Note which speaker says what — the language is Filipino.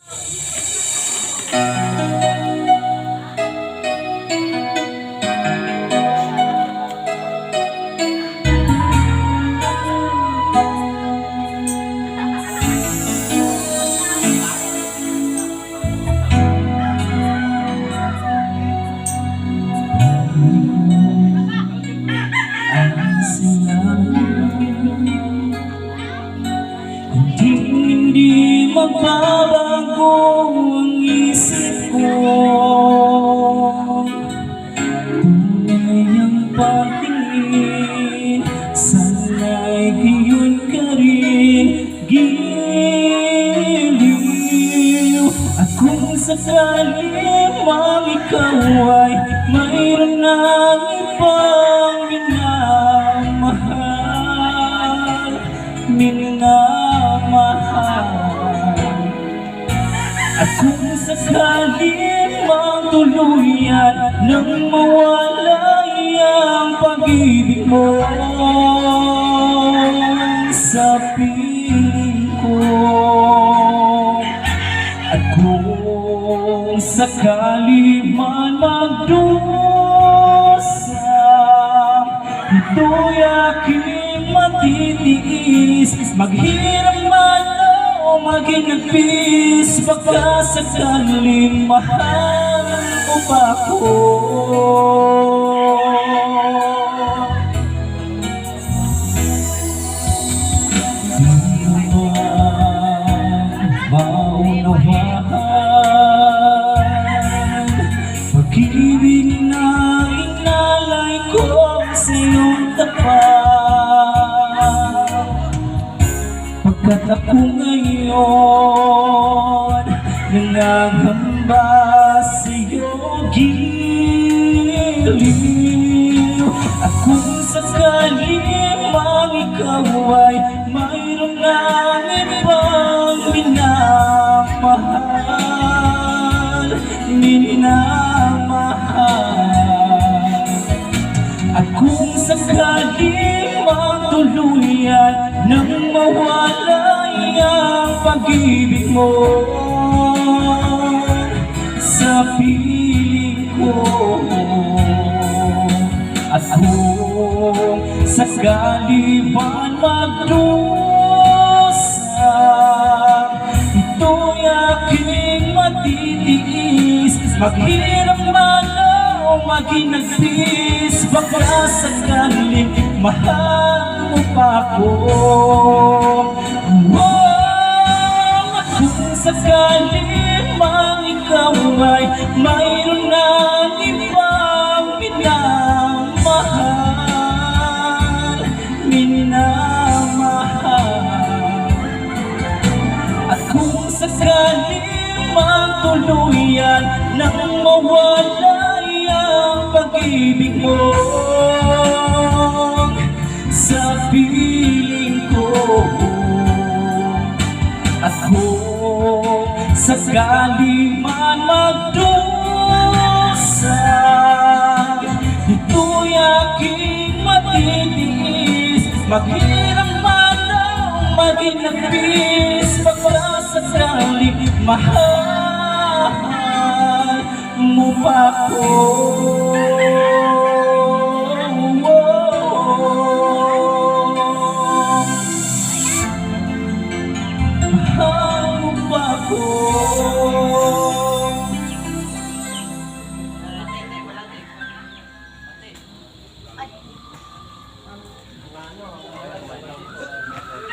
Speaker 1: Hindi magbabago ang isip ko. Tunay ang patingin, sana'y gayon ka rin giliw. At kung sakali mang ikaw ay mayroon ng ibang minamahal, at kung sakali mang tuluyan nang mawalay ang pag-ibig mo sa piling ko, at kung sakali man magdusa, ito'y aking matitiis. Maghirap man o maging nagpis, baka sakaling mahal mo pa ako. Di mo maunawaan pag-ibig na inalay ko sa iyong tapat, pagkat ako ngayon nangangamba sa iyong giliw. At kung sakali mang ikaw ay mayroon ng ibang minamahal, at kung sakali mang tuluyan nang mawalay ang pag-ibig mo sa piling ko, at kung sakali man magdusa, ito'y aking matitiis. Maghirap man o maging nagpis, baka sakaling mahal mo pa ako. At kung sakali mang ikaw ay mayroon ng ibang minamahal, at kung sakali mang tuluyan nang mawalay ang pag-ibig mo sa piling ko, at kung sakali man magdusa, ito'y aking matitiis. Maghirap man o maging nagpis, baka sakali mahal mo pa ako. Mahal mo pa ako.